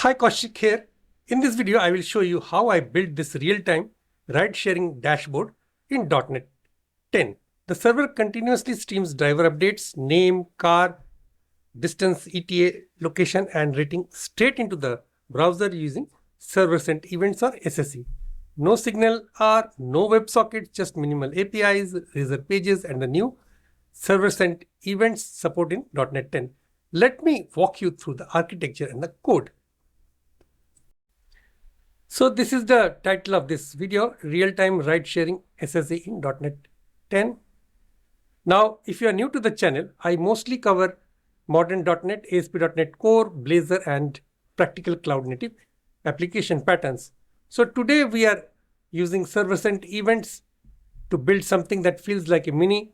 Hi, Kaushik here. In this video, I will show you how I built this real-time ride-sharing dashboard in .NET 10. The server continuously streams driver updates, name, car, distance, ETA, location, and rating straight into the browser using ServerSentEvents or SSE. No SignalR, no WebSockets, just minimal APIs, razor pages, and the new ServerSentEvents support in .NET 10. Let me walk you through the architecture and the code. So this is the title of this video, Real-Time Ride-Sharing SSE in .NET 10. Now, if you are new to the channel, I mostly cover modern .NET, ASP.NET Core, Blazor, and practical cloud-native application patterns. So today we are using ServerSentEvents to build something that feels like a mini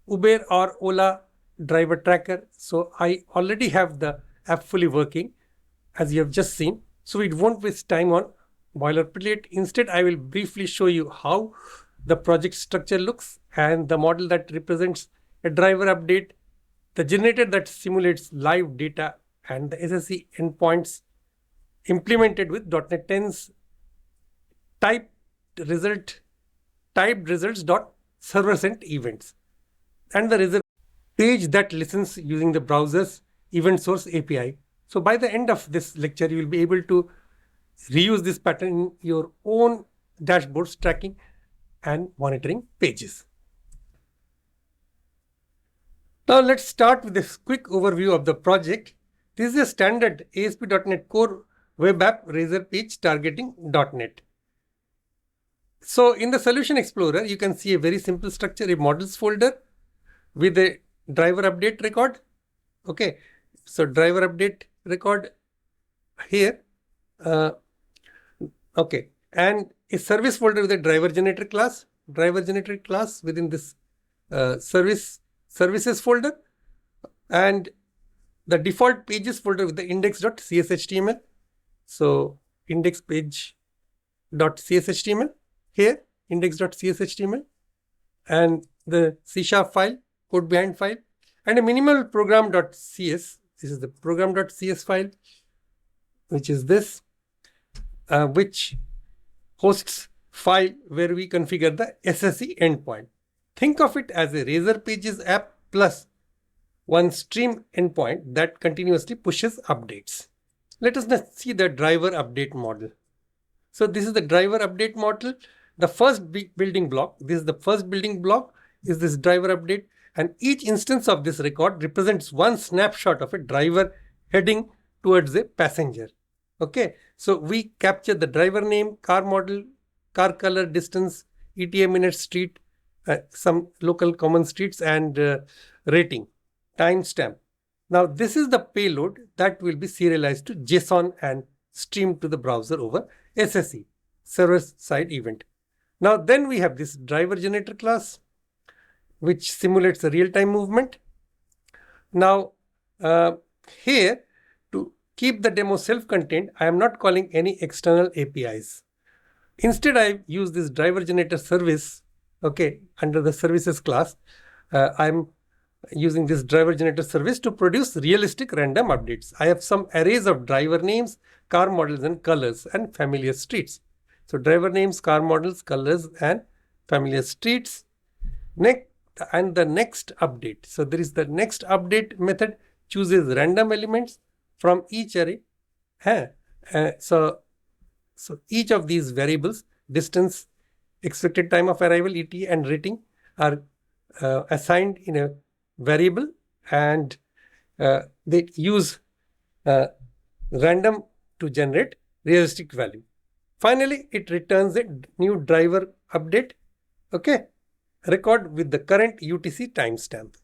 Uber or Ola driver tracker. So I already have the app fully working, as you have just seen. So it won't waste time on boilerplate. Instead, I will briefly show you how the project structure looks and the model that represents a driver update, the generator that simulates live data, and the SSE endpoints implemented with .NET 10's TypedResults.ServerSentEvents, and the result page that listens using the browser's EventSource API. So by the end of this lecture, you will be able to reuse this pattern in your own dashboards, tracking and monitoring pages. Now let's start with a quick overview of the project. This is a standard ASP.NET Core web app razor page targeting .NET. So in the Solution Explorer, you can see a very simple structure, a models folder with a driver update record. Okay, so driver update record here. Okay, and a service folder with a driver generator class within this services folder, and the default pages folder with the index.cshtml. So index page.cshtml here, index.cshtml, and the C# file, code behind file, and a minimal program.cs. This is the program.cs file, which is this, which hosts file where we configure the SSE endpoint. Think of it as a razor pages app plus one stream endpoint that continuously pushes updates. Let us now see the driver update model. So this is the driver update model. The first building block, is this driver update, and each instance of this record represents one snapshot of a driver heading towards a passenger. Okay, so we capture the driver name, car model, car color, distance, ETA, minute, street, some local common streets, and rating, timestamp. Now this is the payload that will be serialized to JSON and streamed to the browser over SSE, server-side event. Now then we have this driver generator class, which simulates a real-time movement. Now here, to keep the demo self-contained, I am not calling any external APIs. Instead, I use this driver generator service. Okay, under the services class, I'm using this driver generator service to produce realistic random updates. I have some arrays of driver names, car models, and colors, and familiar streets. So driver names, car models, colors, and familiar streets. And the next update. So there is the next update method, chooses random elements from each array. So each of these variables, distance, expected time of arrival, ETA, and rating, are assigned in a variable, and they use random to generate realistic value. Finally, it returns a new driver update, okay, record with the current UTC timestamp.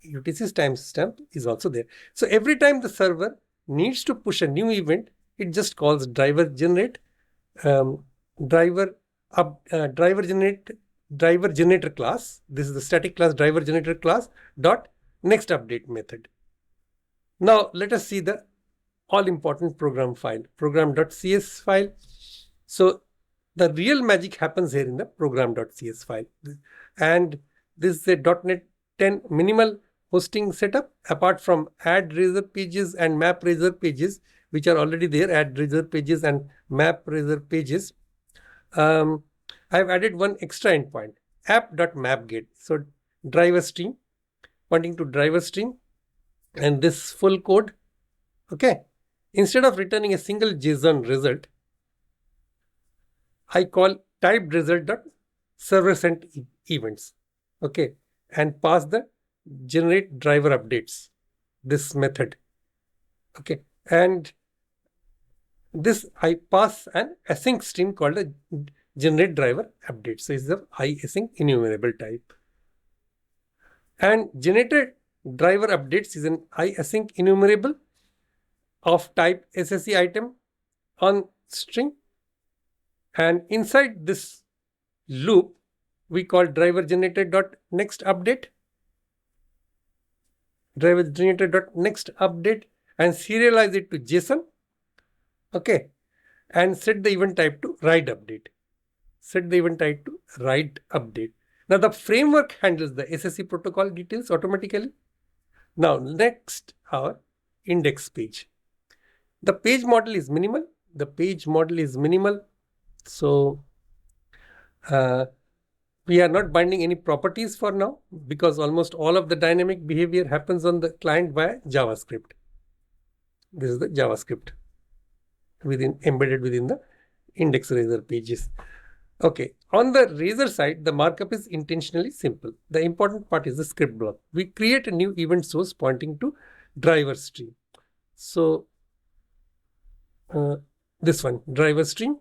UTC's timestamp is also there. So every time the server needs to push a new event, it just calls driver generate, driver generator class. This is the static class driver generator class dot next update method. Now let us see the all important program file, program.cs file. So the real magic happens here in the program.cs file, and this is a .NET 10 minimal hosting setup. Apart from add razor pages and map razor pages, which are already there, add Razor pages and map Razor pages. I've added one extra endpoint, app.mapGet. So driver stream, pointing to driver stream, and this full code. Okay. Instead of returning a single JSON result, I call TypedResults.ServerSentEvents. Okay. And pass the generate driver updates, this method. Okay. And this I pass an async stream called a generate driver update. So it's the async enumerable type. And generated driver updates is an async enumerable of type SSE item on string. And inside this loop, we call driver generated.next update. Driver generated.next update and serialize it to JSON. Okay. And set the event type to write update. Set the event type to write update. Now the framework handles the SSE protocol details automatically. Now next, our index page. The page model is minimal. So we are not binding any properties for now, because almost all of the dynamic behavior happens on the client via JavaScript. This is the JavaScript embedded within the index Razor pages. Okay, on the Razor side, the markup is intentionally simple. The important part is the script block. We create a new event source pointing to driver stream. So this one, driver stream,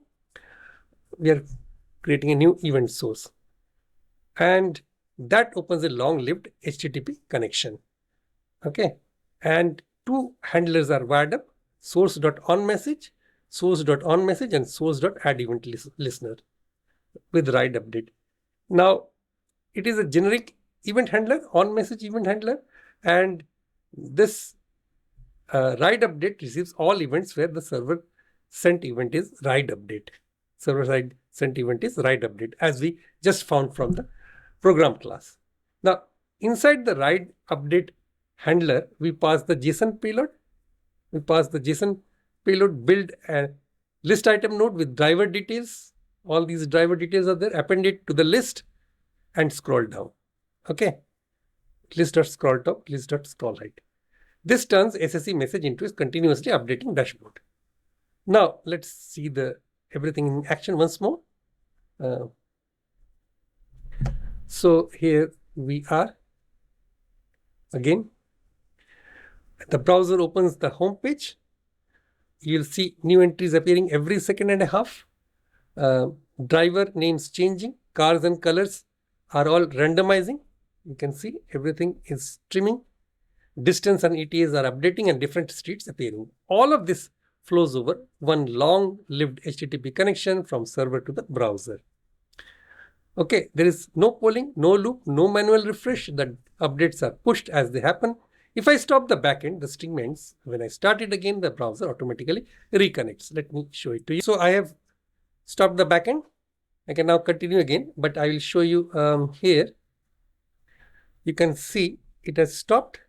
we are creating a new event source. And that opens a long-lived HTTP connection. Okay, and two handlers are wired up, source.onMessage, source.onMessage, and source.addEventListener with write update. Now, it is a generic event handler, onMessage event handler, and this write update receives all events where the server sent event is write update. Server side sent event is write update, as we just found from the program class. Now, inside the write update handler, we pass the JSON payload. Build a list item node with driver details. All these driver details are there. Append it to the list and scroll down. Okay. List.scroll top, list.scroll right. This turns SSE message into a continuously updating dashboard. Now, let's see everything in action once more. So here we are. Again, the browser opens the home page. You'll see new entries appearing every second and a half. Driver names changing. Cars and colors are all randomizing. You can see everything is streaming. Distance and ETAs are updating and different streets appearing. All of this flows over one long-lived HTTP connection from server to the browser. Okay, there is no polling, no loop, no manual refresh. The updates are pushed as they happen. If I stop the backend, the string ends. When I start it again, the browser automatically reconnects. Let me show it to you. So I have stopped the backend. I can now continue again, but I will show you here. You can see it has stopped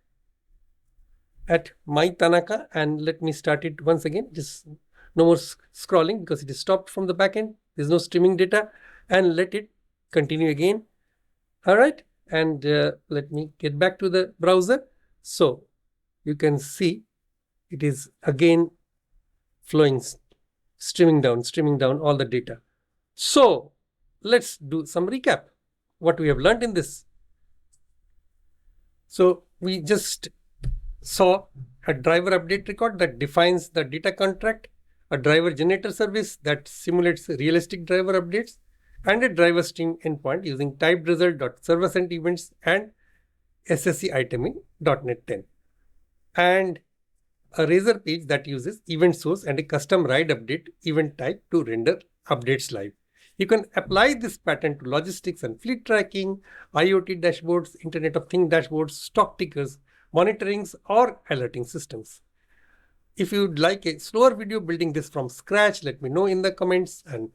at my Tanaka, and let me start it once again. Just no more scrolling because it is stopped from the backend. There's no streaming data, and let it continue again. All right, and let me get back to the browser. So you can see it is again flowing, streaming down all the data. So let's do some recap. What we have learned in this. So we just saw a driver update record that defines the data contract, a driver generator service that simulates realistic driver updates, and a driver stream endpoint using TypedResults.ServerSentEvents and SSE item in .NET 10. And a Razor page that uses EventSource and a custom write update event type to render updates live. You can apply this pattern to logistics and fleet tracking, IoT dashboards, Internet of Things dashboards, stock tickers, monitorings, or alerting systems. If you'd like a slower video building this from scratch, let me know in the comments. And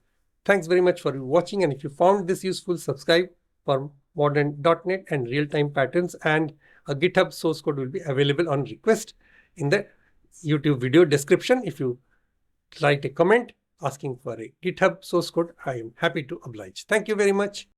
thanks very much for watching. And if you found this useful, subscribe for modern .NET and real-time patterns. And a GitHub source code will be available on request in the YouTube video description. If you write a comment asking for a GitHub source code, I am happy to oblige. Thank you very much.